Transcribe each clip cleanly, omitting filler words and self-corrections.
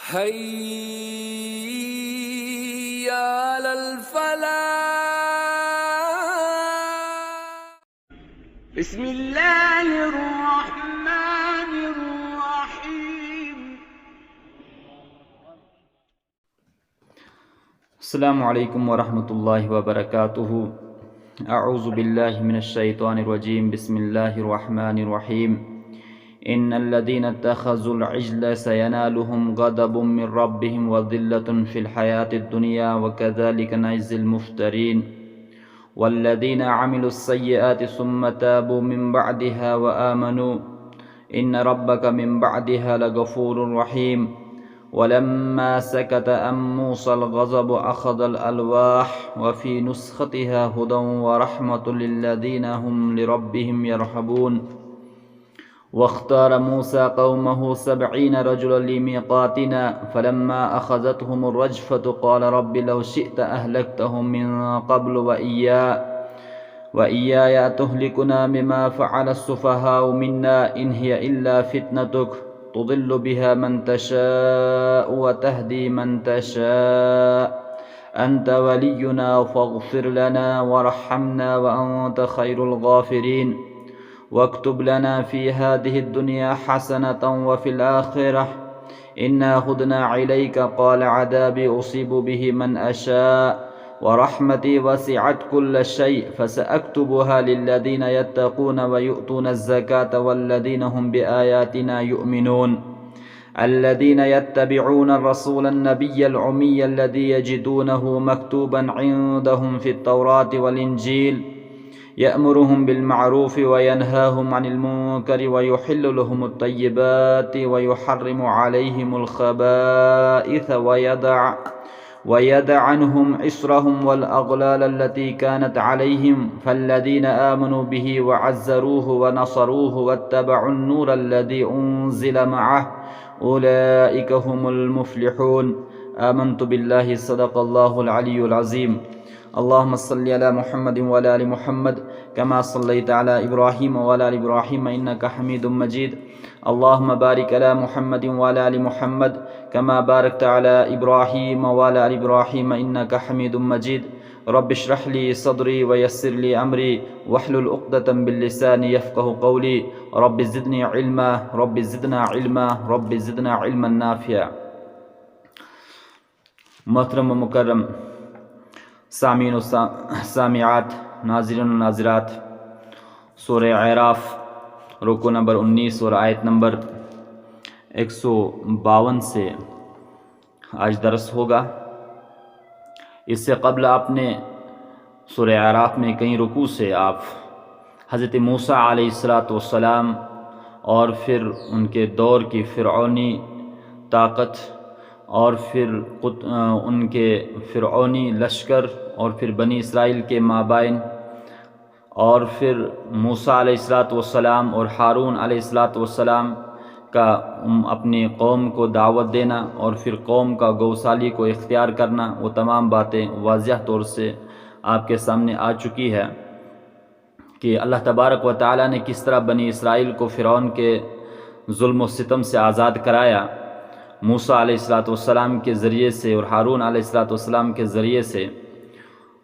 حي على الفلاح. بسم اللہ الرحمن الرحیم. السلام علیکم ورحمۃ اللہ وبرکاتہ. اعوذ باللہ من الشیطان الرجیم. بسم اللہ الرحمن الرحیم. ان الذين اتخذوا العجل سينالهم غضب من ربهم وذلة في الحياة الدنيا وكذلك نجزي المفترين. والذين عملوا السيئات ثم تابوا من بعدها وآمنوا إن ربك من بعدها لغفور رحيم. ولما سكت عن موسى الغضب أخذ الألواح وفي نسختها هدى ورحمة للذين هم لربهم يرهبون. واختار موسى قومه 70 رجلا لميقاتنا فلما أخذتهم الرجفة قال رب لو شئت أهلكتهم من قبل وإياي أتهلكنا بما فعل السفهاء منا إن هي إلا فتنتك تضل بها من تشاء وتهدي من تشاء أنت ولينا فاغفر لنا وارحمنا وأنت خير الغافرين. واكتب لنا في هذه الدنيا حسنة وفي الآخرة إنا هدنا إليك قال عذابي أصيب به من أشاء ورحمتي وسعت كل شيء فسأكتبها للذين يتقون ويؤتون الزكاة والذين هم بآياتنا يؤمنون. الذين يتبعون الرسول النبي الأمي الذي يجدونه مكتوبا عندهم في التوراة والإنجيل يأمرهم بالمعروف وينهاهم عن المنكر ويحل لهم الطيبات ويحرم عليهم الخبائث ويدع عنهم إصرهم والأغلال التي كانت عليهم فالذين آمنوا به وعزروه ونصروه واتبعوا النور الذي أنزل معه أولئك هم المفلحون. آمنت بالله صدق الله العلي العظيم. اللهم صل على محمد وعلى آل محمد كما صليت على إبراهيم وعلى آل إبراهيم إنك حميد مجيد. اللهم بارك على محمد وعلى آل محمد كما باركت على إبراهيم وعلى آل إبراهيم إنك حميد مجيد. رب اشرح لي صدري ويسر لي أمري واحلل عقدة باللسان يفقه قولي. رب زدني علما رب زدنا علما رب زدنا علما نافعا. محترم و مکرم سامعین و سامعات، ناظرین و ناظرات، سورہ اعراف رکوع نمبر 19 اور آیت نمبر 152 سے آج درس ہوگا. اس سے قبل آپ نے سورہ اعراف میں کئی رکوع سے آپ حضرت موسیٰ علیہ السلام اور پھر ان کے دور کی فرعونی طاقت اور پھر ان کے فرعونی لشکر اور پھر بنی اسرائیل کے مابین اور پھر موسیٰ علیہ السلام اور ہارون علیہ السلام کا اپنی قوم کو دعوت دینا اور پھر قوم کا گوسالی کو اختیار کرنا، وہ تمام باتیں واضح طور سے آپ کے سامنے آ چکی ہے کہ اللہ تبارک و تعالیٰ نے کس طرح بنی اسرائیل کو فرعون کے ظلم و ستم سے آزاد کرایا موسیٰ علیہ السلام کے ذریعے سے اور ہارون علیہ السلام کے ذریعے سے.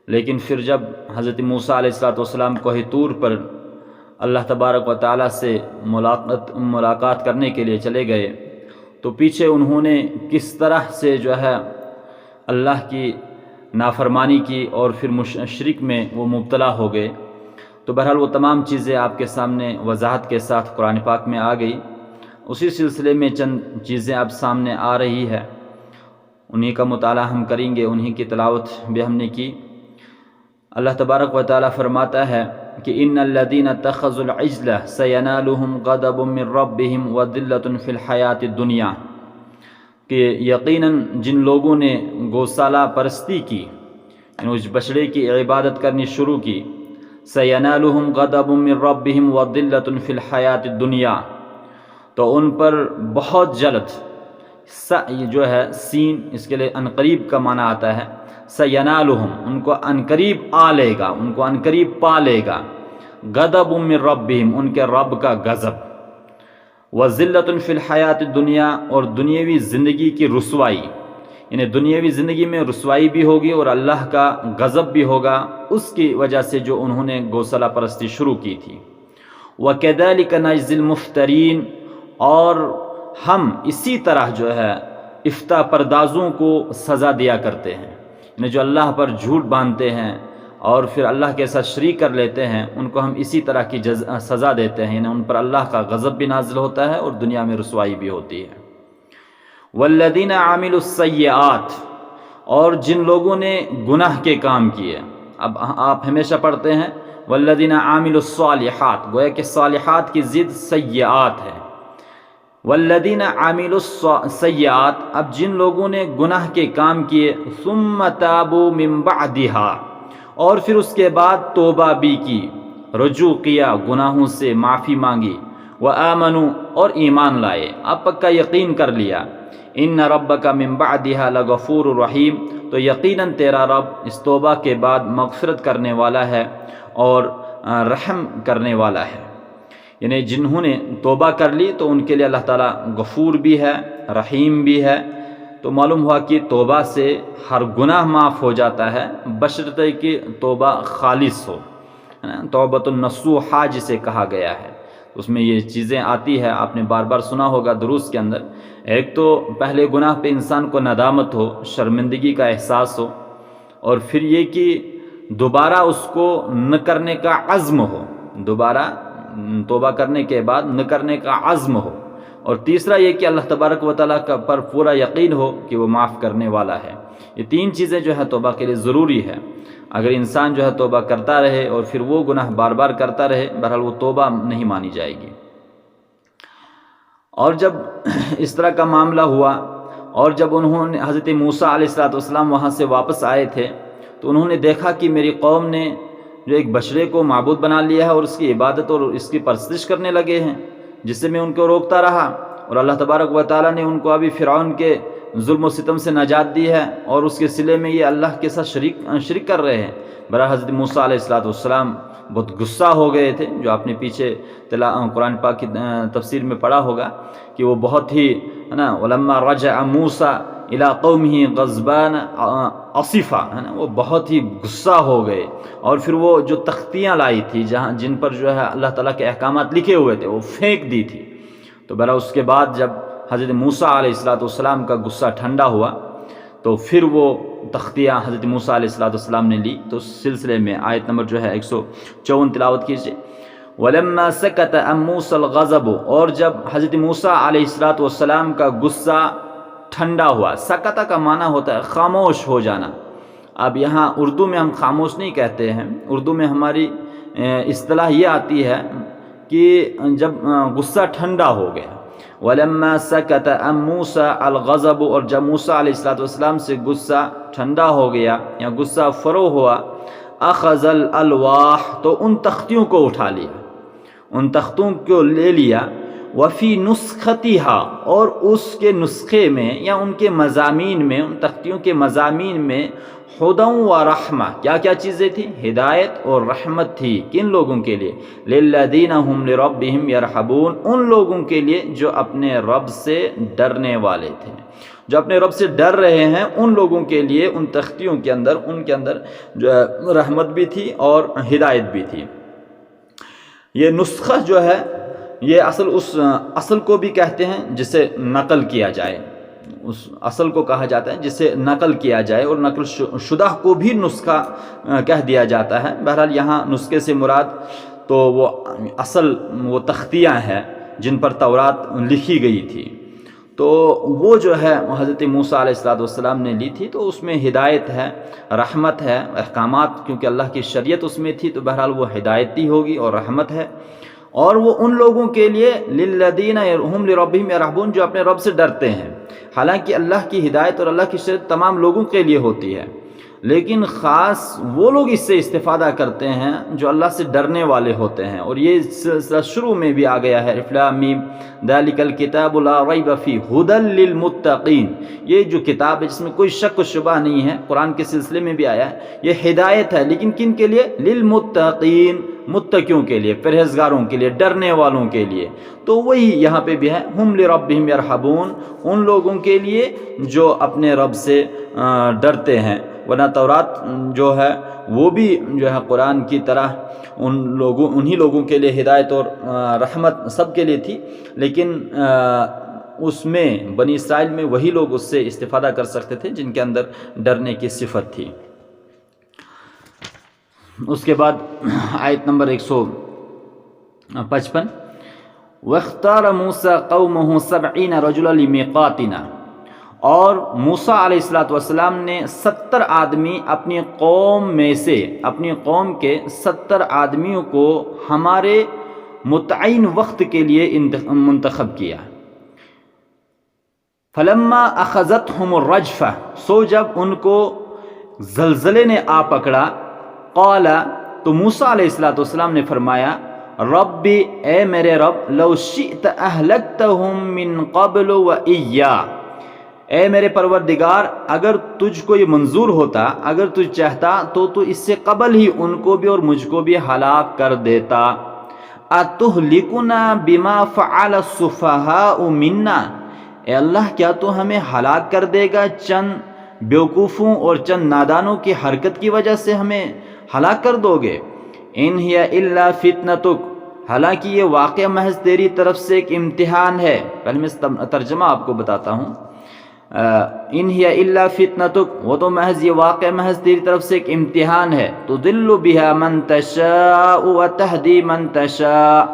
لیکن پھر جب حضرت موسیٰ علیہ السلام کوہ طور پر اللہ تبارک و تعالیٰ سے ملاقات کرنے کے لیے چلے گئے تو پیچھے انہوں نے کس طرح سے جو ہے اللہ کی نافرمانی کی اور پھر شرک میں وہ مبتلا ہو گئے. تو بہرحال وہ تمام چیزیں آپ کے سامنے وضاحت کے ساتھ قرآن پاک میں آ گئی. اسی سلسلے میں چند چیزیں اب سامنے آ رہی ہے، انہی کا مطالعہ ہم کریں گے، انہی کی تلاوت بھی ہم نے کی. اللہ تبارک و تعالیٰ فرماتا ہے کہ ان الذین اتخذوا العجل سینالهم غضب من ربهم وذلة فی الحیاۃ الدنیا، کہ یقیناً جن لوگوں نے گوسالہ پرستی کی، یعنی اس بچڑے کی عبادت کرنی شروع کی، سینالهم غضب من ربهم وذلة فی الحیاۃ الدنیا، تو ان پر بہت جلد، یہ جو ہے سین اس کے لیے عنقریب کا معنی آتا ہے، سینالہم ان کو عنقریب آ لے گا، ان کو عنقریب پا لے گا، غضب من ربہم ان کے رب کا غضب، وَذِلَّةٌ فِي الْحَيَاةِ الدُّنْيَا، اور دنیاوی زندگی کی رسوائی، یعنی دنیاوی زندگی میں رسوائی بھی ہوگی اور اللہ کا غضب بھی ہوگا اس کی وجہ سے جو انہوں نے گوسلہ پرستی شروع کی تھی۔ وَكَذَلِكَ نَجْزِي الْمُفْتَرِينَ، اور ہم اسی طرح جو ہے افتراء پردازوں کو سزا دیا کرتے ہیں، یعنی جو اللہ پر جھوٹ باندھتے ہیں اور پھر اللہ کے ساتھ شریک کر لیتے ہیں، ان کو ہم اسی طرح کی سزا دیتے ہیں، یعنی ان پر اللہ کا غضب بھی نازل ہوتا ہے اور دنیا میں رسوائی بھی ہوتی ہے۔ والذین عاملوا السیئات، اور جن لوگوں نے گناہ کے کام کیے، اب آپ ہمیشہ پڑھتے ہیں والذین عاملوا الصالحات، گویا کہ صالحات کی ضد سیئات ہے۔ والذین عاملوا السیئات، اب جن لوگوں نے گناہ کے کام کیے، ثم تابوا من بعدها، اور پھر اس کے بعد توبہ بھی کی، رجوع کیا، گناہوں سے معافی مانگی، وآمنوا، اور ایمان لائے، اب پکا یقین کر لیا، ان ربک من بعدها لغفور رحیم، تو یقیناً تیرا رب اس توبہ کے بعد مغفرت کرنے والا ہے اور رحم کرنے والا ہے۔ یعنی جنہوں نے توبہ کر لی تو ان کے لیے اللہ تعالیٰ غفور بھی ہے، رحیم بھی ہے۔ تو معلوم ہوا کہ توبہ سے ہر گناہ معاف ہو جاتا ہے، بشرطے کہ توبہ خالص ہو، توبۃ النصوحہ جسے کہا گیا ہے۔ اس میں یہ چیزیں آتی ہے، آپ نے بار بار سنا ہوگا دروس کے اندر۔ ایک تو پہلے گناہ پہ انسان کو ندامت ہو، شرمندگی کا احساس ہو، اور پھر یہ کہ دوبارہ اس کو نہ کرنے کا عزم ہو، دوبارہ توبہ کرنے کے بعد نہ کرنے کا عزم ہو، اور تیسرا یہ کہ اللہ تبارک و تعالیٰ کا پر پورا یقین ہو کہ وہ معاف کرنے والا ہے۔ یہ تین چیزیں جو ہے توبہ کے لیے ضروری ہے۔ اگر انسان جو ہے توبہ کرتا رہے اور پھر وہ گناہ بار بار کرتا رہے، بہرحال وہ توبہ نہیں مانی جائے گی۔ اور جب اس طرح کا معاملہ ہوا، اور جب انہوں نے حضرت موسیٰ علیہ السلام وہاں سے واپس آئے تھے، تو انہوں نے دیکھا کہ میری قوم نے جو ایک بچڑے کو معبود بنا لیا ہے اور اس کی عبادت اور اس کی پرستش کرنے لگے ہیں، جس سے میں ان کو روکتا رہا، اور اللہ تبارک و تعالیٰ نے ان کو ابھی فرعون کے ظلم و ستم سے نجات دی ہے، اور اس کے صلے میں یہ اللہ کے ساتھ شریک کر رہے ہیں۔ برحال حضرت موسیٰ علیہ السلام بہت غصہ ہو گئے تھے، جو آپ نے پیچھے قرآن پاک کی تفسیر میں پڑھا ہوگا کہ وہ بہت ہی وَلَمَّا رَجَعَ مُوسَىٰ إِلَىٰ قَوْمِهِ غَضْبَانَ أَسِفًا، وہ بہت ہی غصہ ہو گئے، اور پھر وہ جو تختیاں لائی تھی جن پر جو ہے اللہ تعالیٰ کے احکامات لکھے ہوئے تھے، وہ پھینک دی تھی۔ تو برحال اس کے بعد جب حضرت موسیٰ علیہ السلام کا غصہ ٹھنڈا ہوا تو پھر وہ تختیاں حضرت موسیٰ علیہ السلام نے لی۔ تو اس سلسلے میں آیت نمبر جو ہے 154 تلاوت کیجیے۔ وَلَمَّا سَكَتَ عَن مُوسَى الْغَضَبُ، اور جب حضرت موسیٰ علیہ السلام کا غصہ ٹھنڈا ہوا، سکتہ کا معنی ہوتا ہے خاموش ہو جانا۔ اب یہاں اردو میں ہم خاموش نہیں کہتے ہیں، اردو میں ہماری اصطلاح یہ آتی ہے کہ جب غصہ ٹھنڈا ہو گیا۔ وَلَمَّا سَكَتَ عَن مُوسَى الْغَضَبُ، اور جب موسیٰ علیہ السلام سے غصہ ٹھنڈا ہو گیا یا غصہ فروغ ہوا، أَخَذَ الْأَلْوَاحَ، تو ان تختیوں کو اٹھا لیا، ان تختوں کو لے لیا، وفی نسختہا، اور اس کے نسخے میں یا ان کے مضامین میں، ان تختیوں کے مضامین میں، ہدی و رحمہ، کیا کیا چیزیں تھیں؟ ہدایت اور رحمت تھی۔ کن لوگوں کے لیے؟ للذین ہم لربہم یرہبون، ان لوگوں کے لیے جو اپنے رب سے ڈرنے والے تھے، جو اپنے رب سے ڈر رہے ہیں، ان لوگوں کے لیے ان تختیوں کے اندر، ان کے اندر جو ہے رحمت بھی تھی اور ہدایت بھی تھی۔ یہ نسخہ جو ہے یہ اس اصل کو بھی کہتے ہیں جسے نقل کیا جائے، اس اصل کو کہا جاتا ہے جسے نقل کیا جائے، اور نقل شدہ کو بھی نسخہ کہہ دیا جاتا ہے۔ بہرحال یہاں نسخے سے مراد تو وہ اصل وہ تختیاں ہیں جن پر تورات لکھی گئی تھی، تو وہ جو ہے حضرت موسیٰ علیہ السلام نے لی تھی، تو اس میں ہدایت ہے، رحمت ہے، احکامات کیونکہ اللہ کی شریعت اس میں تھی، تو بہرحال وہ ہدایتی ہوگی اور رحمت ہے۔ اور وہ ان لوگوں کے لیے للذین ہم لربہم یرہبون، جو اپنے رب سے ڈرتے ہیں۔ حالانکہ اللہ کی ہدایت اور اللہ کی شریعت تمام لوگوں کے لیے ہوتی ہے، لیکن خاص وہ لوگ اس سے استفادہ کرتے ہیں جو اللہ سے ڈرنے والے ہوتے ہیں، اور یہ سلسلہ شروع میں بھی آ گیا ہے، الف لام میم ذالک الکتاب لا ریب فیہ ھدی للمتقین، یہ جو کتاب ہے جس میں کوئی شک و شبہ نہیں ہے، قرآن کے سلسلے میں بھی آیا ہے، یہ ہدایت ہے، لیکن کن کے لیے؟ للمتقین، متقیوں کے لیے، پرہیزگاروں کے لیے، ڈرنے والوں کے لیے۔ تو وہی یہاں پہ بھی ہے، ہم لربہم یرہبون، ان لوگوں کے لیے جو اپنے رب سے ڈرتے ہیں۔ ورنہ تورات جو ہے وہ بھی جو ہے قرآن کی طرح انہی لوگوں کے لیے ہدایت اور رحمت سب کے لیے تھی، لیکن اس میں بنی اسرائیل میں وہی لوگ اس سے استفادہ کر سکتے تھے جن کے اندر ڈرنے کی صفت تھی۔ اس کے بعد آیت نمبر 155، وَاخْتَارَ مُوسَىٰ قَوْمَهُ 70 رَجُلًا لِمِيقَاتِنَا، اور موسیٰ علیہ السلام نے 70 آدمی اپنی قوم میں سے، اپنی قوم کے 70 آدمیوں کو ہمارے متعین وقت کے لیے منتخب کیا۔ فلما اخذتهم الرجفہ، سو جب ان کو زلزلے نے آ پکڑا، قال، تو موسیٰ علیہ السلام نے فرمایا، ربی، اے میرے رب، لو شئت اہلکتہم من قبل و ایا، اے میرے پروردگار، اگر تجھ کو یہ منظور ہوتا، اگر تجھ چاہتا تو اس سے قبل ہی ان کو بھی اور مجھ کو بھی ہلاک کر دیتا۔ اتہلکنا بما فعل السفہاء منا، اے اللہ کیا تو ہمیں ہلاک کر دے گا چند بیوقوفوں اور چند نادانوں کی حرکت کی وجہ سے ہمیں ہلاک کر دو گے؟ ان ہی الا فتنتک، حالانکہ یہ واقعہ محض تیری طرف سے ایک امتحان ہے۔ پہلے میں ترجمہ آپ کو بتاتا ہوں۔ ان ہی الا فتنتک، وہ تو محض یہ واقعہ محض تیری طرف سے ایک امتحان ہے۔ تضل بها من تشاء وتهدی من تشاء،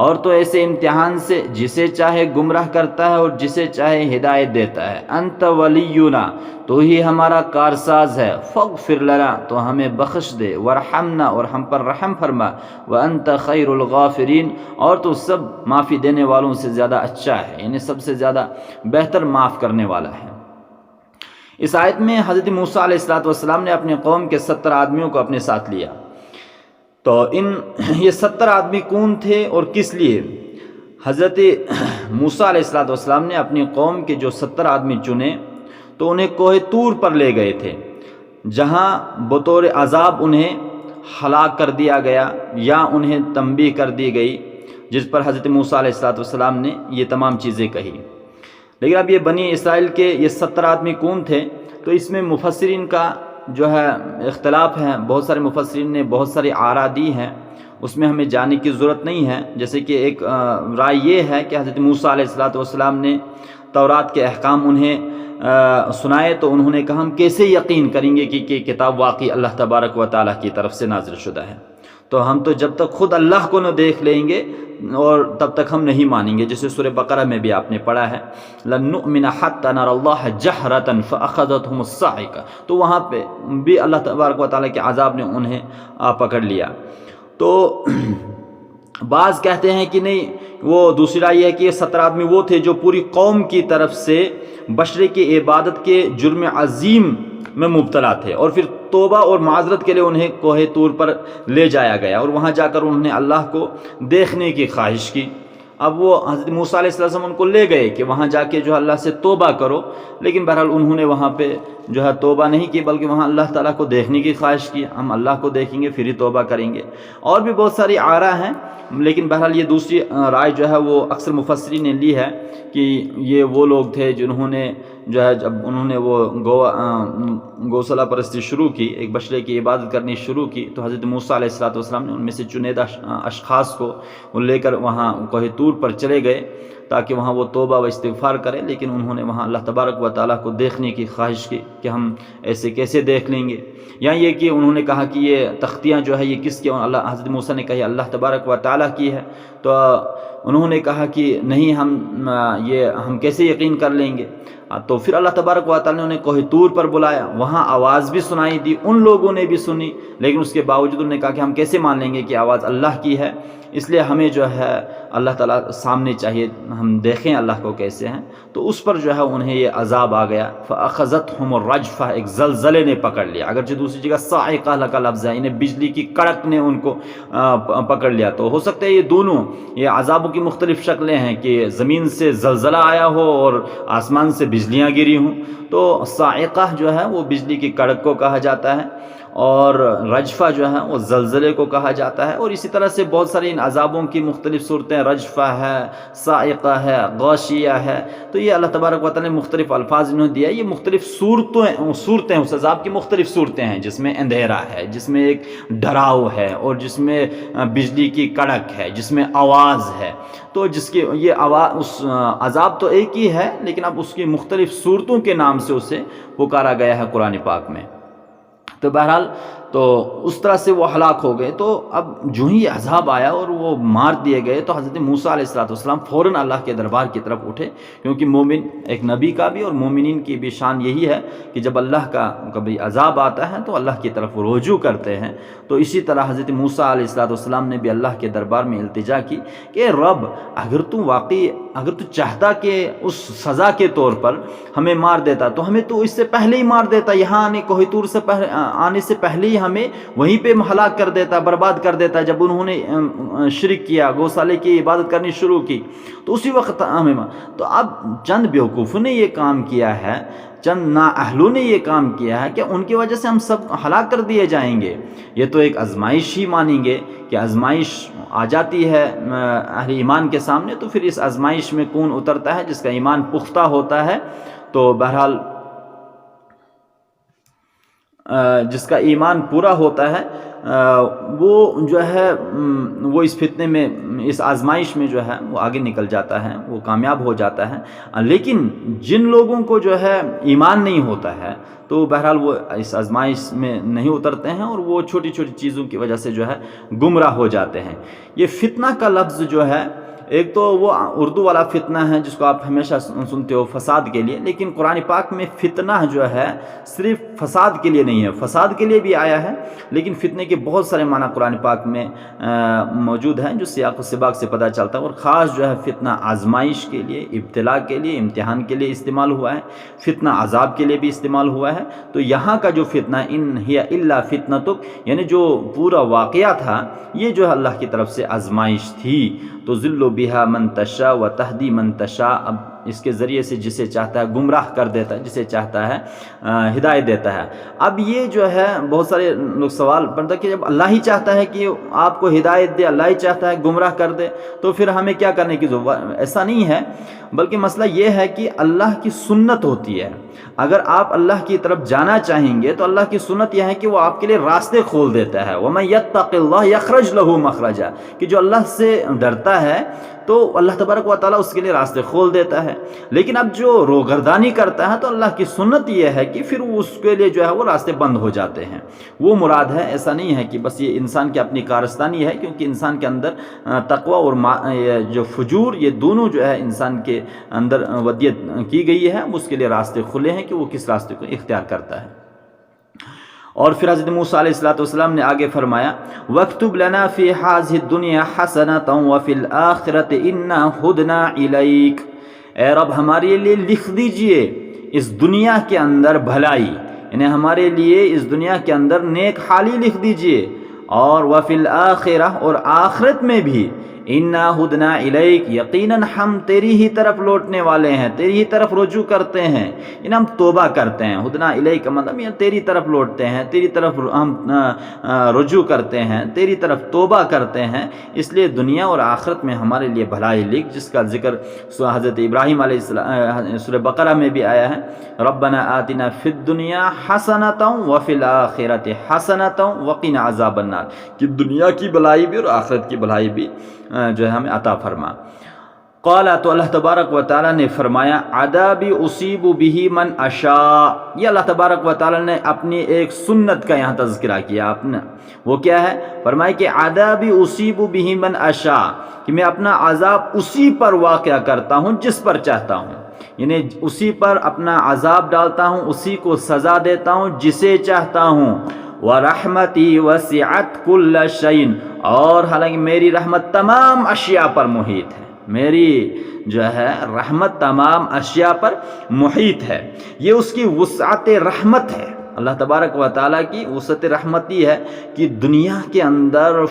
اور تو ایسے امتحان سے جسے چاہے گمراہ کرتا ہے اور جسے چاہے ہدایت دیتا ہے۔ انت ولینا، تو ہی ہمارا کارساز ہے۔ فاغفر لنا، تو ہمیں بخش دے۔ ورحمنا، اور ہم پر رحم فرما۔ وانت خیر الغافرین، اور تو سب معافی دینے والوں سے زیادہ اچھا ہے، یعنی سب سے زیادہ بہتر معاف کرنے والا ہے۔ اس آیت میں حضرت موسیٰ علیہ السلام نے اپنے قوم کے 70 آدمیوں کو اپنے ساتھ لیا۔ تو یہ 70 آدمی کون تھے اور کس لیے؟ حضرت موسیٰ علیہ السلام نے اپنی قوم کے جو 70 آدمی چنے تو انہیں کوہ طور پر لے گئے تھے، جہاں بطور عذاب انہیں ہلاک کر دیا گیا یا انہیں تنبیہ کر دی گئی، جس پر حضرت موسیٰ علیہ السلام نے یہ تمام چیزیں کہی۔ لیکن اب یہ بنی اسرائیل کے یہ 70 آدمی کون تھے؟ تو اس میں مفسرین کا جو ہے اختلاف ہے، بہت سارے مفسرین نے بہت ساری آراء دی ہیں، اس میں ہمیں جانے کی ضرورت نہیں ہے۔ جیسے کہ ایک رائے یہ ہے کہ حضرت موسیٰ علیہ السلام نے تورات کے احکام انہیں سنائے تو انہوں نے کہا ہم کیسے یقین کریں گے کہ کتاب واقعی اللہ تبارک و تعالیٰ کی طرف سے نازل شدہ ہے؟ تو ہم تو جب تک خود اللہ کو نہ دیکھ لیں گے اور تب تک ہم نہیں مانیں گے، جیسے سورہ بقرہ میں بھی آپ نے پڑھا ہے، لن نؤمن حتى نرى الله جہرة فاخذتهم الصاعقہ، تو وہاں پہ بھی اللہ تبارک و تعالیٰ کے عذاب نے انہیں پکڑ لیا۔ تو بعض کہتے ہیں کہ نہیں، وہ دوسری رائے ہے کہ یہ 70 آدمی وہ تھے جو پوری قوم کی طرف سے بشرے کی عبادت کے جرم عظیم میں مبتلا تھے، اور پھر توبہ اور معذرت کے لیے انہیں کوہ طور پر لے جایا گیا اور وہاں جا کر انہوں نے اللہ کو دیکھنے کی خواہش کی۔ اب وہ حضرت موسیٰ علیہ السلام ان کو لے گئے کہ وہاں جا کے جو ہے اللہ سے توبہ کرو، لیکن بہرحال انہوں نے وہاں پہ جو ہے توبہ نہیں کی، بلکہ وہاں اللہ تعالیٰ کو دیکھنے کی خواہش کی، ہم اللہ کو دیکھیں گے پھر ہی توبہ کریں گے۔ اور بھی بہت ساری آراء ہیں، لیکن بہرحال یہ دوسری رائے جو ہے وہ اکثر مفسرین نے لی ہے کہ یہ وہ لوگ تھے جنہوں نے جو ہے جب انہوں نے وہ گوسلہ پرستی شروع کی، ایک بشرے کی عبادت کرنی شروع کی، تو حضرت موسیٰ علیہ السلام نے ان میں سے چنیدہ اشخاص کو لے کر وہاں کوہ طور پر چلے گئے تاکہ وہاں وہ توبہ و استغفار کرے، لیکن انہوں نے وہاں اللہ تبارک و تعالیٰ کو دیکھنے کی خواہش کی کہ ہم ایسے کیسے دیکھ لیں گے، یا یہ کہ انہوں نے کہا کہ یہ تختیاں جو ہے یہ کس کی؟ اللہ حضرت موسیٰ نے کہا اللہ تبارک و تعالیٰ کی ہے، تو انہوں نے کہا کہ نہیں، ہم کیسے یقین کر لیں گے؟ تو پھر اللہ تبارک و تعالیٰ نے انہیں کوہ طور پر بلایا، وہاں آواز بھی سنائی دی، ان لوگوں نے بھی سنی، لیکن اس کے باوجود انہوں نے کہا کہ ہم کیسے مان لیں گے کہ آواز اللہ کی ہے، اس لیے ہمیں جو ہے اللہ تعالیٰ سامنے چاہیے، ہم دیکھیں اللہ کو کیسے ہیں۔ تو اس پر جو ہے انہیں یہ عذاب آ گیا، فَأَخَذَتْهُمُ الرَّجْفَةُ، ایک زلزلے نے پکڑ لیا، اگرچہ دوسری جگہ صاعقہ کا لفظ ہے، انہیں بجلی کی کڑک نے ان کو پکڑ لیا۔ تو ہو سکتا ہے یہ دونوں یہ عذابوں کی مختلف شکلیں ہیں کہ زمین سے زلزلہ آیا ہو اور آسمان سے بجلیاں گری ہوں، تو صاعقہ جو ہے وہ بجلی کی کڑک کو کہا جاتا ہے، اور رجفہ جو ہے وہ زلزلے کو کہا جاتا ہے، اور اسی طرح سے بہت ساری ان عذابوں کی مختلف صورتیں، رجفہ ہے، صاعقہ ہے، غاشیہ ہے، تو یہ اللہ تبارک و تعالیٰ نے مختلف الفاظ انہوں نے دیا ہے۔ یہ مختلف صورتیں اس عذاب کی مختلف صورتیں ہیں، جس میں اندھیرا ہے، جس میں ایک ڈراؤ ہے، اور جس میں بجلی کی کڑک ہے، جس میں آواز ہے، تو جس کی یہ آواز، اس عذاب تو ایک ہی ہے لیکن اب اس کی مختلف صورتوں کے نام سے اسے پکارا گیا ہے قرآن پاک میں۔ تو بہرحال تو اس طرح سے وہ ہلاک ہو گئے۔ تو اب جو ہی عذاب آیا اور وہ مار دیے گئے تو حضرت موسیٰ علیہ السلام فوراً اللہ کے دربار کی طرف اٹھے، کیونکہ مومن ایک نبی کا بھی اور مومنین کی بھی شان یہی ہے کہ جب اللہ کا کبھی عذاب آتا ہے تو اللہ کی طرف رجوع کرتے ہیں۔ تو اسی طرح حضرت موسیٰ علیہ السلام نے بھی اللہ کے دربار میں التجا کی کہ رب، اگر تو چاہتا کہ اس سزا کے طور پر ہمیں مار دیتا تو ہمیں تو اس سے پہلے ہی مار دیتا، یہاں کوہ طور سے آنے سے پہلے ہی ہمیں وہیں پہ ہلاک کر دیتا، برباد کر دیتا۔ جب انہوں نے شرک کیا، گوسالے کی عبادت کرنی شروع کی تو اسی وقت ہمیں تو اب چند بیوقوفوں نے یہ کام کیا ہے، چند نااہلوں نے یہ کام کیا ہے کہ ان کی وجہ سے ہم سب ہلاک کر دیے جائیں گے۔ یہ تو ایک آزمائش ہی مانیں گے کہ آزمائش آ جاتی ہے اہل ایمان کے سامنے، تو پھر اس آزمائش میں کون اترتا ہے؟ جس کا ایمان پختہ ہوتا ہے، تو بہرحال جس کا ایمان پورا ہوتا ہے وہ جو ہے وہ اس فتنے میں، اس آزمائش میں جو ہے وہ آگے نکل جاتا ہے، وہ کامیاب ہو جاتا ہے۔ لیکن جن لوگوں کو جو ہے ایمان نہیں ہوتا ہے تو بہرحال وہ اس آزمائش میں نہیں اترتے ہیں، اور وہ چھوٹی چھوٹی چیزوں کی وجہ سے جو ہے گمراہ ہو جاتے ہیں۔ یہ فتنہ کا لفظ جو ہے، ایک تو وہ اردو والا فتنہ ہے جس کو آپ ہمیشہ سنتے ہو فساد کے لیے، لیکن قرآن پاک میں فتنہ جو ہے صرف فساد کے لیے نہیں ہے، فساد کے لیے بھی آیا ہے، لیکن فتنے کے بہت سارے معنی قرآن پاک میں موجود ہیں جو سیاق و سباق سے پتہ چلتا ہے۔ اور خاص جو ہے فتنہ آزمائش کے لیے، ابتلا کے لیے، امتحان کے لیے استعمال ہوا ہے، فتنہ عذاب کے لیے بھی استعمال ہوا ہے۔ تو یہاں کا جو فتنہ ان ہی الا فتنتک، یعنی جو پورا واقعہ تھا یہ جو ہے اللہ کی طرف سے آزمائش تھی۔ تو ذل بہا من تشاء و تہدی من تشاء، اب اس کے ذریعے سے جسے چاہتا ہے گمراہ کر دیتا ہے، جسے چاہتا ہے ہدایت دیتا ہے۔ اب یہ جو ہے بہت سارے لوگ سوال پڑتا کہ جب اللہ ہی چاہتا ہے کہ آپ کو ہدایت دے، اللہ ہی چاہتا ہے گمراہ کر دے، تو پھر ہمیں کیا کرنے کی ضرورت؟ ایسا نہیں ہے، بلکہ مسئلہ یہ ہے کہ اللہ کی سنت ہوتی ہے۔ اگر آپ اللہ کی طرف جانا چاہیں گے تو اللہ کی سنت یہ ہے کہ وہ آپ کے لیے راستے کھول دیتا ہے۔ وَمَن يَتَّقِ اللَّهَ يَخْرَجْ لَهُ مَخْرَجًا، کہ جو اللہ سے ڈرتا ہے تو اللہ تبارک و تعالیٰ اس کے لیے راستے کھول دیتا ہے۔ لیکن اب جو روگردانی کرتا ہے تو اللہ کی سنت یہ ہے کہ پھر اس کے لیے جو ہے وہ راستے بند ہو جاتے ہیں۔ وہ مراد ہے، ایسا نہیں ہے کہ بس یہ انسان کی اپنی کارستانی ہے، کیونکہ انسان کے اندر تقوی اور جو فجور، یہ دونوں جو ہے انسان کے اندر ودیت کی گئی ہے، اس کے لیے راستے کھلے ہیں کہ وہ کس راستے کو اختیار کرتا ہے۔ اور پھر حضرت موسیٰ علیہ السلام نے آگے فرمایا وَاكْتُبْ لَنَا فِي هَذِهِ الدُّنْيَا حَسَنَةً وَفِي الْآخِرَةِ إِنَّا هُدْنَا إِلَيْكَ، اے رب ہمارے لیے لکھ دیجئے اس دنیا کے اندر بھلائی، یعنی ہمارے لیے اس دنیا کے اندر نیک حالی لکھ دیجئے، اور وَفِي الْآخِرَةِ، اور آخرت میں بھی اِنَّا هُدْنَا إِلَيْكَ، یقیناً ہم تیری ہی طرف لوٹنے والے ہیں، تیری ہی طرف رجوع کرتے ہیں، یعنی ہم توبہ کرتے ہیں۔ ہدنا الیک مطلب یہ تیری طرف لوٹتے ہیں، تیری طرف ہم رجوع کرتے ہیں، تیری طرف توبہ کرتے ہیں، اس لیے دنیا اور آخرت میں ہمارے لیے بھلائی لکھ، جس کا ذکر حضرت ابراہیم علیہ السلام سورہ بقرہ میں بھی آیا ہے، ربنا آتنا فی الدنیا حسنۃ وفی الآخرۃ حسنۃ وقنا عذاب النار، کہ دنیا کی بھلائی بھی اور آخرت کی بھلائی بھی جو ہے ہمیں عطا فرما۔ قال، تو اللہ تبارک و تعالیٰ نے فرمایا عذابی اصیب بہ من اشاء، یہ اللہ تبارک و تعالیٰ نے اپنی ایک سنت کا یہاں تذکرہ کیا اپنا، وہ کیا ہے؟ فرمایا کہ عذابی اصیب بہ من اشاء، کہ میں اپنا عذاب اسی پر واقع کرتا ہوں جس پر چاہتا ہوں، یعنی اسی پر اپنا عذاب ڈالتا ہوں، اسی کو سزا دیتا ہوں جسے چاہتا ہوں۔ وَرَحْمَتِي وَسِعَتْ كُلَّ شَيْءٍ، اور حالانکہ میری رحمت تمام اشیاء پر محیط ہے، میری جو ہے رحمت تمام اشیاء پر محیط ہے، یہ اس کی وسعت رحمت ہے، اللہ تبارک و تعالیٰ کی وسعت رحمت یہ ہے کہ دنیا کے اندر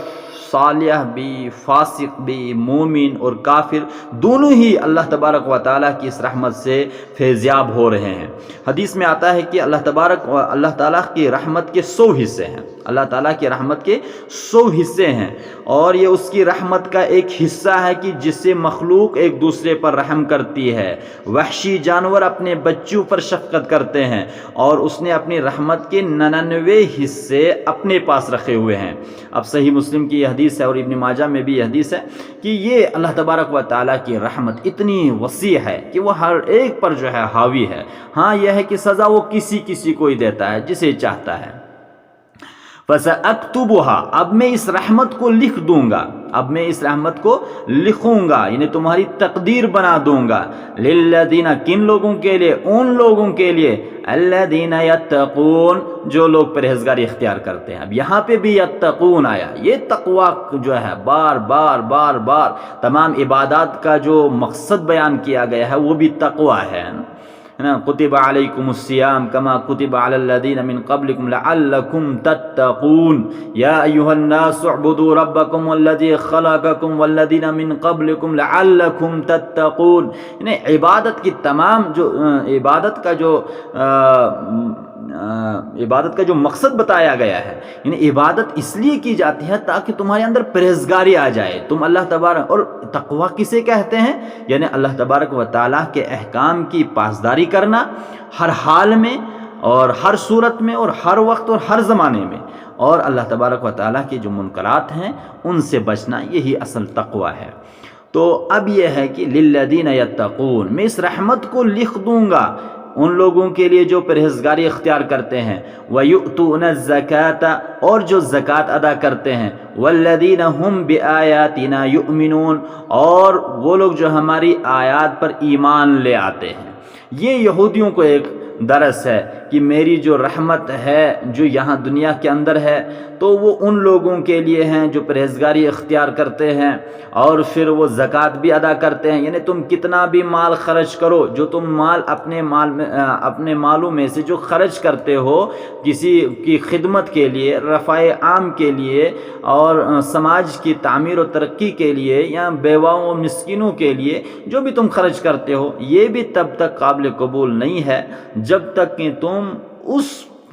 صالح بھی، فاسق بھی، مومن اور کافر دونوں ہی اللہ تبارک و تعالیٰ کی اس رحمت سے فیضیاب ہو رہے ہیں۔ حدیث میں آتا ہے کہ اللہ تعالیٰ کی رحمت کے 100 حصے ہیں، اللہ تعالیٰ کی رحمت کے 100 حصے ہیں، اور یہ اس کی رحمت کا ایک حصہ ہے کہ جس سے مخلوق ایک دوسرے پر رحم کرتی ہے۔ وحشی جانور اپنے بچوں پر شفقت کرتے ہیں، اور اس نے اپنی رحمت کے 99 حصے اپنے پاس رکھے ہوئے ہیں۔ اب صحیح مسلم کی یہ حدیث ہے اور ابن ماجہ میں بھی یہ حدیث ہے کہ یہ اللہ تبارک و تعالیٰ کی رحمت اتنی وسیع ہے کہ وہ ہر ایک پر جو ہے حاوی ہے۔ ہاں یہ ہے کہ سزا وہ کسی کو ہی دیتا ہے جسے چاہتا ہے۔ فَسَأَكْتُبُهَا، اب میں اس رحمت کو لکھ دوں گا، اب میں اس رحمت کو لکھوں گا، یعنی تمہاری تقدیر بنا دوں گا۔ لِلَّذِينَ، کن لوگوں کے لیے؟ ان لوگوں کے لیے الَّذِينَ يَتَّقُونَ، جو لوگ پرہیزگاری اختیار کرتے ہیں۔ اب یہاں پہ بھی یتقون آیا، یہ تقوی جو ہے بار بار تمام عبادات کا جو مقصد بیان کیا گیا ہے وہ بھی تقوی ہے نا۔ کتب علیکم الصیام کما کتب علی الذین من قبلکم لعلکم تتقون یا ایھا الناس اعبدوا ربکم الذی خلقکم والذین من قبلکم لعلکم تتقون، یعنی عبادت کی تمام جو عبادت کا جو مقصد بتایا گیا ہے، یعنی عبادت اس لیے کی جاتی ہے تاکہ تمہارے اندر پرہیزگاری آ جائے، تم اللہ تبارک، اور تقویٰ کسے کہتے ہیں؟ یعنی اللہ تبارک و تعالیٰ کے احکام کی پاسداری کرنا ہر حال میں اور ہر صورت میں اور ہر وقت اور ہر زمانے میں، اور اللہ تبارک و تعالیٰ کے جو منکرات ہیں ان سے بچنا، یہی اصل تقویٰ ہے۔ تو اب یہ ہے کہ للذین یتقون، میں اس رحمت کو لکھ دوں گا ان لوگوں کے لیے جو پرہیزگاری اختیار کرتے ہیں، وَيُؤْتُونَ الزَّكَاةَ، اور جو زکوٰۃ ادا کرتے ہیں، وَالَّذِينَ هُمْ بِآيَاتِنَا يُؤْمِنُونَ، اور وہ لوگ جو ہماری آیات پر ایمان لے آتے ہیں۔ یہ یہودیوں کو ایک درس ہے کہ میری جو رحمت ہے جو یہاں دنیا کے اندر ہے تو وہ ان لوگوں کے لیے ہیں جو پرہیزگاری اختیار کرتے ہیں اور پھر وہ زکوٰۃ بھی ادا کرتے ہیں۔ یعنی تم کتنا بھی مال خرچ کرو، جو تم مال اپنے مالوں میں سے جو خرچ کرتے ہو کسی کی خدمت کے لیے، رفع عام کے لیے اور سماج کی تعمیر و ترقی کے لیے یا بیواؤں و مسکینوں کے لیے جو بھی تم خرچ کرتے ہو، یہ بھی تب تک قابل قبول نہیں ہے جب تک کہ تم اس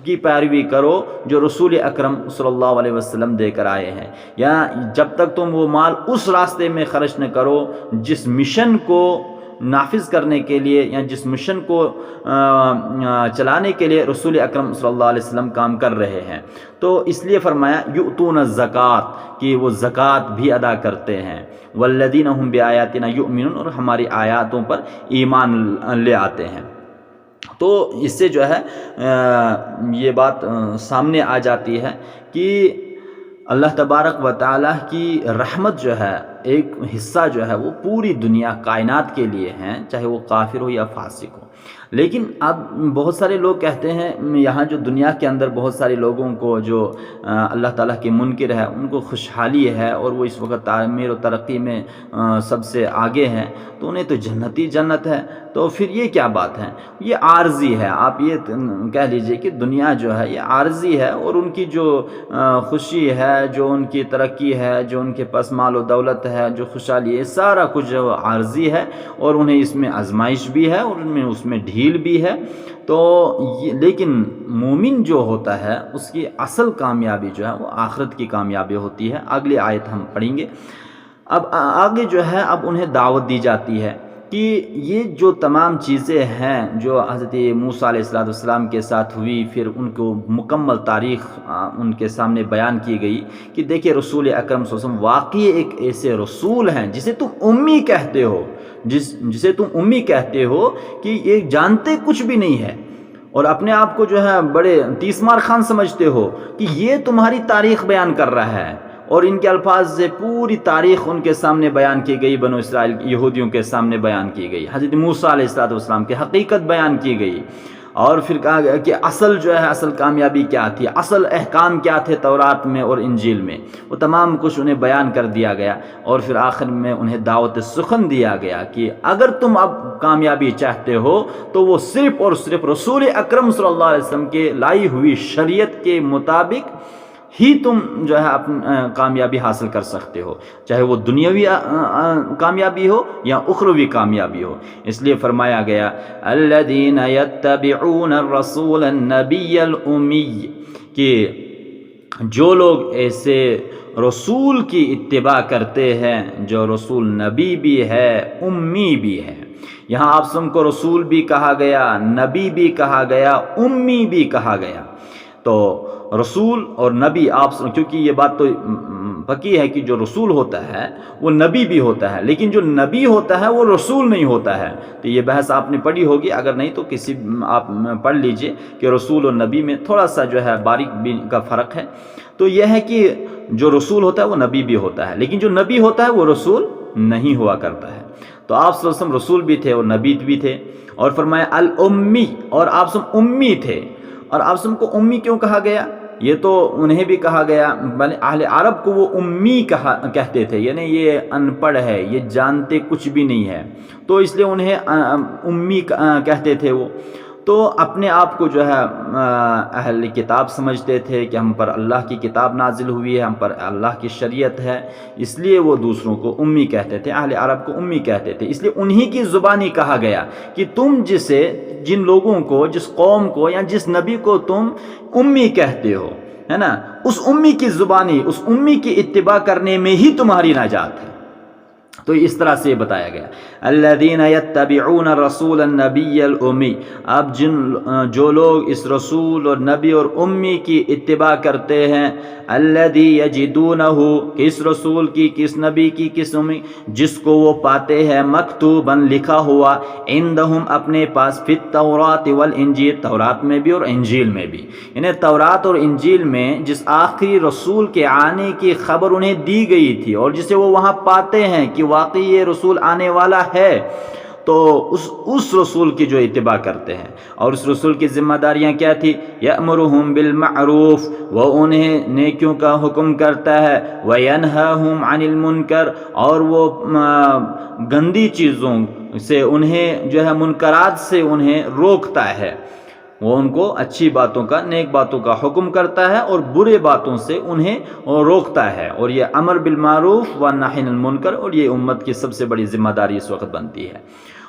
کی پیروی کرو جو رسول اکرم صلی اللہ علیہ وسلم دے کر آئے ہیں، یا جب تک تم وہ مال اس راستے میں خرچ نہ کرو جس مشن کو نافذ کرنے کے لیے یا جس مشن کو چلانے کے لیے رسول اکرم صلی اللہ علیہ وسلم کام کر رہے ہیں۔ تو اس لیے فرمایا یؤتون الزکوٰۃ، کہ وہ زکوٰۃ بھی ادا کرتے ہیں، والذین ھم بآیاتنا یؤمنون، اور ہماری آیاتوں پر ایمان لے آتے ہیں۔ تو اس سے جو ہے یہ بات سامنے آ جاتی ہے کہ اللہ تبارک و تعالیٰ کی رحمت جو ہے ایک حصہ جو ہے وہ پوری دنیا کائنات کے لیے ہیں، چاہے وہ کافر ہو یا فاسق ہو۔ لیکن اب بہت سارے لوگ کہتے ہیں یہاں جو دنیا کے اندر بہت سارے لوگوں کو جو اللہ تعالیٰ کے منکر ہے ان کو خوشحالی ہے اور وہ اس وقت تعمیر و ترقی میں سب سے آگے ہیں، تو انہیں تو جنتی جنت ہے، تو پھر یہ کیا بات ہے؟ یہ عارضی ہے، آپ یہ کہہ لیجئے کہ دنیا جو ہے یہ عارضی ہے، اور ان کی جو خوشی ہے، جو ان کی ترقی ہے، جو ان کے پاس مال و دولت ہے، جو خوشحالی ہے، سارا کچھ جو عارضی ہے، اور انہیں اس میں آزمائش بھی ہے اور اس میں ڈھیل بھی ہے۔ تو لیکن مومن جو ہوتا ہے اس کی اصل کامیابی جو ہے وہ آخرت کی کامیابی ہوتی ہے۔ اگلی آیت ہم پڑھیں گے۔ اب آگے جو ہے اب انہیں دعوت دی جاتی ہے کہ یہ جو تمام چیزیں ہیں جو حضرت موسیٰ علیہ السلام کے ساتھ ہوئی، پھر ان کو مکمل تاریخ ان کے سامنے بیان کی گئی کہ دیکھیں رسول اکرم صلی اللہ علیہ وسلم واقعی ایک ایسے رسول ہیں جسے تم امی کہتے ہو، جسے تم امی کہتے ہو کہ یہ جانتے کچھ بھی نہیں ہے، اور اپنے آپ کو جو ہے بڑے تیسمار خان سمجھتے ہو کہ یہ تمہاری تاریخ بیان کر رہا ہے، اور ان کے الفاظ سے پوری تاریخ ان کے سامنے بیان کی گئی، بنو اسرائیل یہودیوں کے سامنے بیان کی گئی، حضرت موسیٰ علیہ السلام کی حقیقت بیان کی گئی، اور پھر کہا گیا کہ اصل جو ہے اصل کامیابی کیا تھی، اصل احکام کیا تھے تورات میں اور انجیل میں، وہ تمام کچھ انہیں بیان کر دیا گیا. اور پھر آخر میں انہیں دعوت سخن دیا گیا کہ اگر تم اب کامیابی چاہتے ہو تو وہ صرف اور صرف رسول اکرم صلی اللہ علیہ وسلم کے لائی ہوئی شریعت کے مطابق ہی تم جو ہے اپنی کامیابی حاصل کر سکتے ہو، چاہے وہ دنیاوی کامیابی ہو یا اخروی کامیابی ہو. اس لیے فرمایا گیا الذین یتبعون الرسول النبی الامی، کہ جو لوگ ایسے رسول کی اتباع کرتے ہیں جو رسول نبی بھی ہے امی بھی ہے. یہاں آپ سب کو رسول بھی کہا گیا، نبی بھی کہا گیا، امی بھی کہا گیا. تو رسول اور نبی آپ کیونکہ یہ بات تو پکی ہے کہ جو رسول ہوتا ہے وہ نبی بھی ہوتا ہے، لیکن جو نبی ہوتا ہے وہ رسول نہیں ہوتا ہے. تو یہ بحث آپ نے پڑھی ہوگی، اگر نہیں تو کسی آپ پڑھ لیجئے کہ رسول اور نبی میں تھوڑا سا جو ہے باریک بھی کا فرق ہے. تو یہ ہے کہ جو رسول ہوتا ہے وہ نبی بھی ہوتا ہے، لیکن جو نبی ہوتا ہے وہ رسول نہیں ہوا کرتا ہے. تو آپ صلی اللہ علیہ وسلم رسول بھی تھے اور نبی بھی تھے. اور فرمایا الامی، اور آپ سب امی تھے. اور آپ سب کو امی کیوں کہا گیا؟ یہ تو انہیں بھی کہا گیا، اہل عرب کو وہ امی کہتے تھے، یعنی یہ ان پڑھ ہے، یہ جانتے کچھ بھی نہیں ہے، تو اس لیے انہیں امی کہتے تھے. وہ تو اپنے آپ کو جو ہے اہل کتاب سمجھتے تھے کہ ہم پر اللہ کی کتاب نازل ہوئی ہے، ہم پر اللہ کی شریعت ہے، اس لیے وہ دوسروں کو امی کہتے تھے، اہل عرب کو امی کہتے تھے. اس لیے انہی کی زبانی کہا گیا کہ تم جن لوگوں کو، جس قوم کو یا جس نبی کو تم امی کہتے ہو، ہے نا، اس امی کی زبانی، اس امی کی اتباع کرنے میں ہی تمہاری نجات ہے. تو اس طرح سے بتایا گیا الذین یتبعون الرسول النبی الامی. اب جو لوگ اس رسول اور نبی اور امی کی اتباع کرتے ہیں، الذی یجدونہ، کس رسول کی، کس نبی کی، کس امی، جس کو وہ پاتے ہیں مکتوبا لکھا ہوا، عندہم اپنے پاس، فی التوراۃ والانجیل، تورات میں بھی اور انجیل میں بھی. یعنی تورات اور انجیل میں جس آخری رسول کے آنے کی خبر انہیں دی گئی تھی اور جسے وہ وہاں پاتے ہیں کہ واقعی یہ رسول آنے والا ہے، تو اس رسول کی جو اتباع کرتے ہیں. اور اس رسول کی ذمہ داریاں کیا تھی؟ یأمرہم بالمعروف، وہ انہیں نیکیوں کا حکم کرتا ہے، وینہاہم عن المنکر، اور وہ گندی چیزوں سے انہیں جو ہے منکرات سے انہیں روکتا ہے. وہ ان کو اچھی باتوں کا، نیک باتوں کا حکم کرتا ہے اور برے باتوں سے انہیں روکتا ہے. اور یہ امر بالمعروف و نہی عن المنکر، اور یہ امت کی سب سے بڑی ذمہ داری اس وقت بنتی ہے.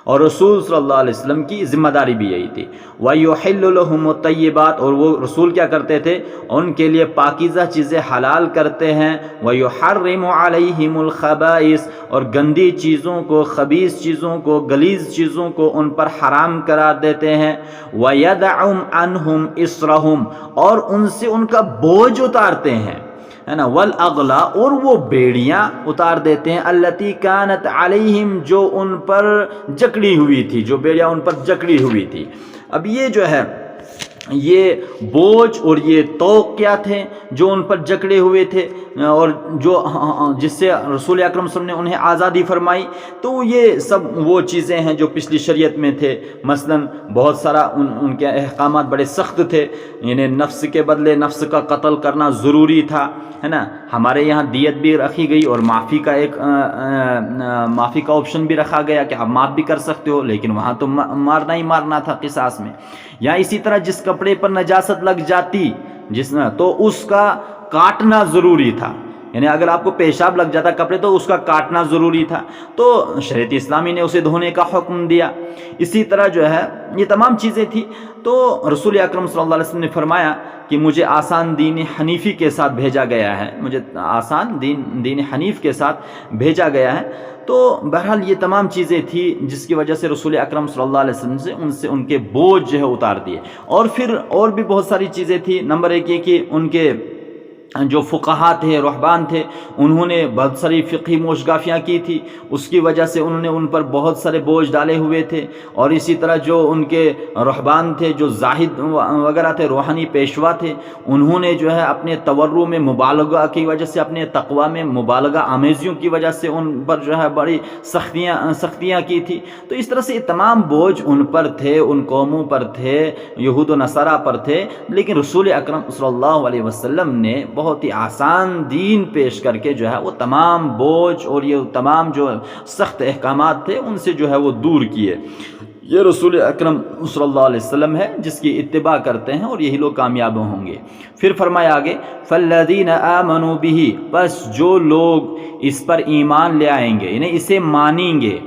اور رسول صلی اللہ علیہ وسلم کی ذمہ داری بھی یہی تھی. وَيُحِلُّ لَهُمُ الطَّيِّبَاتِ، اور وہ رسول کیا کرتے تھے؟ ان کے لیے پاکیزہ چیزیں حلال کرتے ہیں. وَيُحَرِّمُ عَلَيْهِمُ الْخَبَائِثَ، اور گندی چیزوں کو، خبیث چیزوں کو، غلیظ چیزوں کو ان پر حرام قرار دیتے ہیں. وَيَدَعُ عَنْهُمْ إِصْرَهُمْ، اور ان سے ان کا بوجھ اتارتے ہیں، ہے نا، والاغلا، اور وہ بیڑیاں اتار دیتے ہیں، التی کانت علیہم، جو ان پر جکڑی ہوئی تھی، جو بیڑیاں ان پر جکڑی ہوئی تھی. اب یہ جو ہے یہ بوجھ اور یہ طوق کیا تھے جو ان پر جکڑے ہوئے تھے، اور جو جس سے رسول اکرم صلی اللہ علیہ وسلم نے انہیں آزادی فرمائی. تو یہ سب وہ چیزیں ہیں جو پچھلی شریعت میں تھے. مثلا بہت سارا ان کے احکامات بڑے سخت تھے، یعنی نفس کے بدلے نفس کا قتل کرنا ضروری تھا، ہے نا. ہمارے یہاں دیت بھی رکھی گئی اور معافی کا معافی کا آپشن بھی رکھا گیا کہ آپ معاف بھی کر سکتے ہو، لیکن وہاں تو مارنا ہی مارنا تھا قصاص میں. یا اسی طرح جس کپڑے پر نجاست لگ جاتی تو اس کا کاٹنا ضروری تھا، یعنی اگر آپ کو پیشاب لگ جاتا کپڑے تو اس کا کاٹنا ضروری تھا، تو شریعت اسلامی نے اسے دھونے کا حکم دیا. اسی طرح جو ہے یہ تمام چیزیں تھیں. تو رسول اکرم صلی اللہ علیہ وسلم نے فرمایا کہ مجھے آسان دین حنیفی کے ساتھ بھیجا گیا ہے، مجھے آسان دین حنیف کے ساتھ بھیجا گیا ہے. تو بہرحال یہ تمام چیزیں تھیں جس کی وجہ سے رسول اکرم صلی اللہ علیہ وسلم سے ان کے بوجھ جو ہے اتار دیے. اور پھر اور بھی بہت ساری چیزیں تھیں. نمبر ایک یہ کہ ان کے جو فقہا تھے، رہبان تھے، انہوں نے بہت ساری فقہی موشگافیاں کی تھی، اس کی وجہ سے انہوں نے ان پر بہت سارے بوجھ ڈالے ہوئے تھے. اور اسی طرح جو ان کے رہبان تھے، جو زاہد وغیرہ تھے، روحانی پیشوا تھے، انہوں نے جو ہے اپنے تورع میں مبالغہ کی وجہ سے، اپنے تقوی میں مبالغہ آمیزیوں کی وجہ سے ان پر جو ہے بڑی سختیاں کی تھی. تو اس طرح سے یہ تمام بوجھ ان پر تھے، ان قوموں پر تھے، یہود و نصارہ پر تھے. لیکن رسول اکرم صلی اللہ علیہ وسلم نے بہت ہی آسان دین پیش کر کے جو ہے وہ تمام بوجھ اور یہ تمام جو سخت احکامات تھے ان سے جو ہے وہ دور کیے. یہ رسول اکرم صلی اللہ علیہ وسلم ہے جس کی اتباع کرتے ہیں اور یہی لوگ کامیاب ہوں گے. پھر فرمایا آگے فالذین آمنوا بہ، بس جو لوگ اس پر ایمان لے آئیں گے، یعنی اسے مانیں گے،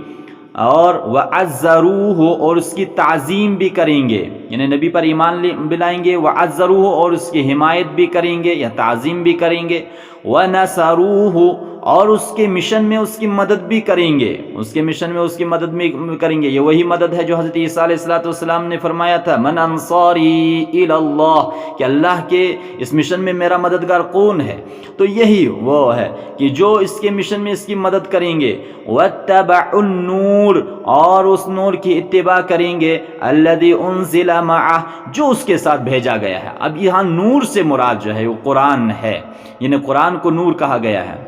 اور وعزروہ، اور اس کی تعظیم بھی کریں گے، یعنی نبی پر ایمان لائیں گے، وعزروہ، اور اس کی حمایت بھی کریں گے یا تعظیم بھی کریں گے، ونصروہ، اور اس کے مشن میں اس کی مدد بھی کریں گے، اس کے مشن میں اس کی مدد بھی کریں گے. یہ وہی مدد ہے جو حضرت عیسیٰ علیہ السلام نے فرمایا تھا، من انصاری الی اللہ، کہ اللہ کے اس مشن میں میرا مددگار کون ہے. تو یہی وہ ہے کہ جو اس کے مشن میں اس کی مدد کریں گے. واتبعوا النور، اور اس نور کی اتباع کریں گے، الذی انزل معہ، جو اس کے ساتھ بھیجا گیا ہے. اب یہاں نور سے مراد جو ہے وہ قرآن ہے، یعنی قرآن کو نور کہا گیا ہے.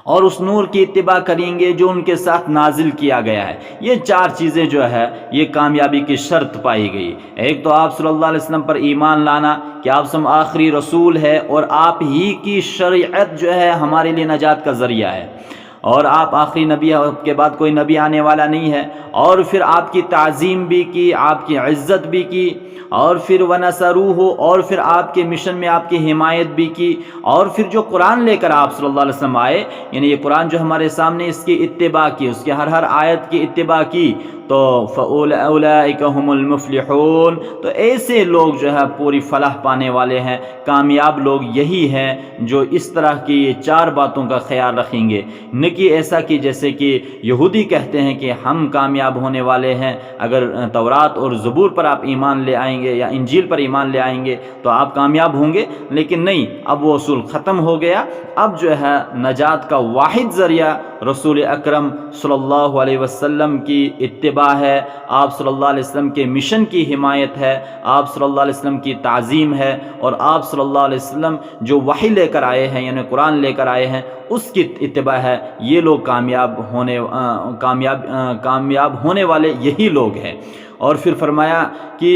اور اس نور کی اتباع کریں گے جو ان کے ساتھ نازل کیا گیا ہے. یہ چار چیزیں جو ہے یہ کامیابی کی شرط پائی گئی. ایک تو آپ صلی اللہ علیہ وسلم پر ایمان لانا کہ آپ سم آخری رسول ہے اور آپ ہی کی شریعت جو ہے ہمارے لیے نجات کا ذریعہ ہے، اور آپ آخری نبی، آپ کے بعد کوئی نبی آنے والا نہیں ہے. اور پھر آپ کی تعظیم بھی کی، آپ کی عزت بھی کی، اور پھر ونصروہ، اور پھر آپ کے مشن میں آپ کی حمایت بھی کی. اور پھر جو قرآن لے کر آپ صلی اللہ علیہ وسلم آئے، یعنی یہ قرآن جو ہمارے سامنے، اس کی اتباع کی، اس کی ہر آیت کی اتباع کی، تو فَأُولَئِكَ هُمُ الْمُفْلِحُونَ، تو ایسے لوگ جو ہے پوری فلاح پانے والے ہیں. کامیاب لوگ یہی ہیں جو اس طرح کی یہ چار باتوں کا خیال رکھیں گے. نہ کہ ایسا کہ جیسے کہ یہودی کہتے ہیں کہ ہم کامیاب ہونے والے ہیں، اگر تورات اور زبور پر آپ ایمان لے آئیں گے یا انجیل پر ایمان لے آئیں گے تو آپ کامیاب ہوں گے. لیکن نہیں، اب وہ اصول ختم ہو گیا. اب جو ہے نجات کا واحد ذریعہ رسول اکرم صلی اللہ علیہ وسلم کی اتباع ہے، آپ صلی اللہ علیہ وسلم کے مشن کی حمایت ہے، آپ صلی اللہ علیہ وسلم کی تعظیم ہے، اور آپ صلی اللہ علیہ وسلم جو وحی لے کر آئے ہیں، یعنی قرآن لے کر آئے ہیں، اس کی اتباع ہے. یہ لوگ کامیاب ہونے والے یہی لوگ ہیں. اور پھر فرمایا کہ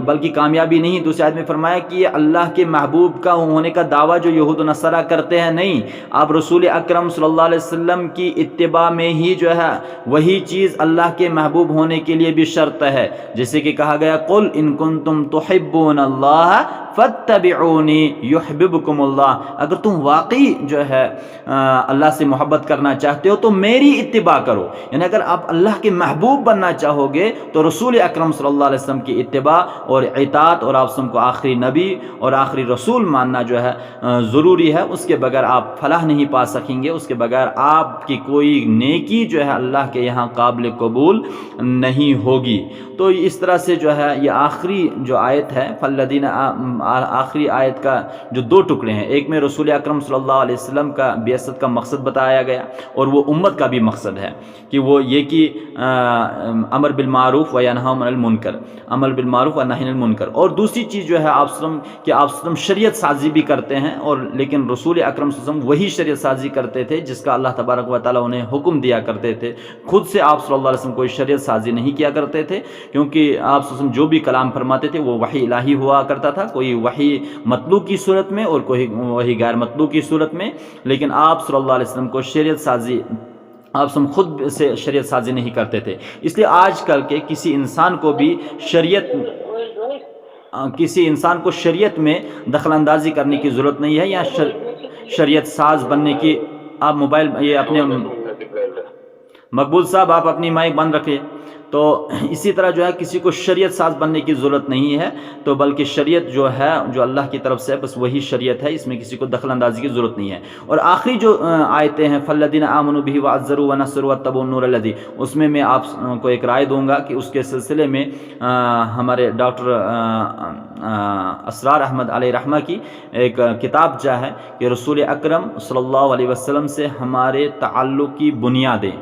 بلکہ کامیابی نہیں، دوسری آیت میں فرمایا کہ یہ اللہ کے محبوب کا ہونے کا دعویٰ جو یہود و نصارہ کرتے ہیں، نہیں، آپ رسول اکرم صلی اللہ علیہ وسلم کی اتباع میں ہی جو ہے وہی چیز اللہ کے محبوب ہونے کے لیے بھی شرط ہے. جیسے کہ کہا گیا قل ان کنتم تحبون اللہ فاتبعونی یحببکم اللہ، اگر تم واقعی جو ہے اللہ سے محبت کرنا چاہتے ہو تو میری اتباع کرو. یعنی اگر آپ اللہ کے محبوب بننا چاہو گے تو رسول اکرم صلی اللہ علیہ وسلم کی اتباع اور اطاعت، اور آپ سب کو آخری نبی اور آخری رسول ماننا جو ہے ضروری ہے. اس کے بغیر آپ فلاح نہیں پا سکیں گے، اس کے بغیر آپ کی کوئی نیکی جو ہے اللہ کے یہاں قابل قبول نہیں ہوگی. تو اس طرح سے جو ہے یہ آخری جو آیت ہے فالذین، آخری آیت کا جو دو ٹکڑے ہیں، ایک میں رسول اکرم صلی اللہ علیہ وسلم کا بعثت کا مقصد بتایا گیا، اور وہ امت کا بھی مقصد ہے کہ وہ یہ کہ امر بالمعروف و ینہی عن المنکر، امر بالمعروف و نہی عن المنکر. اور دوسری چیز جو ہے آپ وسلم شریعت سازی بھی کرتے ہیں، اور لیکن رسول اکرم صلی اللہ علیہ وسلم وہی شریعت سازی کرتے تھے جس کا اللہ تبارک و تعالیٰ انہیں حکم دیا کرتے تھے. خود سے آپ صلی اللہ علیہ وسلم کوئی شریعت سازی نہیں کیا کرتے تھے، کیونکہ آپ صلی اللہ علیہ وسلم جو بھی کلام فرماتے تھے وہ وحی الہی ہوا کرتا تھا، کوئی وحی مطلوع کی صورت میں اور کوئی وحی غیر مطلوع کی صورت میں. لیکن آپ صلی اللہ علیہ وسلم کو شریعت سازی، آپ سب خود سے شریعت سازی نہیں کرتے تھے. اس لیے آج کل کے کسی انسان کو بھی شریعت میں دخل اندازی کرنے کی ضرورت نہیں ہے، یا شریعت ساز بننے کی. آپ موبائل یہ اپنے مقبول صاحب آپ اپنی مائک بند رکھیں. تو اسی طرح جو ہے کسی کو شریعت ساز بننے کی ضرورت نہیں ہے، تو بلکہ شریعت جو ہے جو اللہ کی طرف سے ہے بس وہی شریعت ہے، اس میں کسی کو دخل اندازی کی ضرورت نہیں ہے۔ اور آخری جو آیتیں ہیں فالذین آمنوا بہ وعزروہ ونصروا واتبعوا النور الذی، اس میں آپ کو ایک رائے دوں گا کہ اس کے سلسلے میں ہمارے ڈاکٹر اسرار احمد علیہ رحمہ کی ایک کتاب جو ہے کہ رسول اکرم صلی اللہ علیہ وسلم سے ہمارے تعلق کی بنیادیں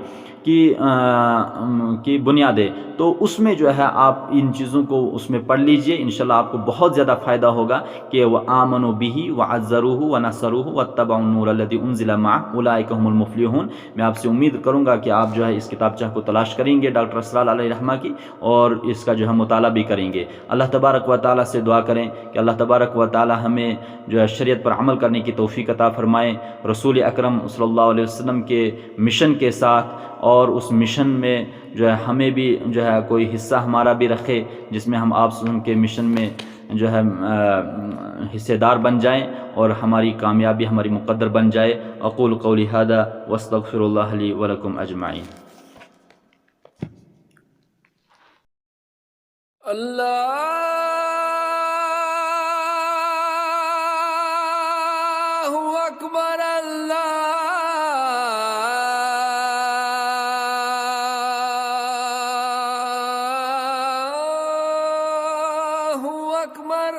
کی بنیادیں، تو اس میں جو ہے آپ ان چیزوں کو اس میں پڑھ لیجئے، انشاءاللہ آپ کو بہت زیادہ فائدہ ہوگا کہ وآمنوا بہ وعزروہ ونصروہ واتبعوا النور الذی انزل معہ اولئک هم المفلحون۔ میں آپ سے امید کروں گا کہ آپ جو ہے اس کتابچہ کو تلاش کریں گے ڈاکٹر اسرار علیہ رحمہ کی، اور اس کا جو ہے مطالعہ بھی کریں گے۔ اللہ تبارک و تعالیٰ سے دعا کریں کہ اللہ تبارک و تعالیٰ ہمیں جو ہے شریعت پر عمل کرنے کی توفیق عطا فرمائے، رسول اکرم صلی اللہ علیہ وسلم کے مشن کے ساتھ، اور اس مشن میں جو ہے ہمیں بھی جو ہے کوئی حصہ ہمارا بھی رکھے، جس میں ہم آپ وسلم کے مشن میں جو ہے حصہ دار بن جائیں، اور ہماری کامیابی ہماری مقدر بن جائے۔ اقول قولی ھذا واستغفر اللہ لی ولکم اجمعین۔ اللہ اکبر، اللہ اکبر۔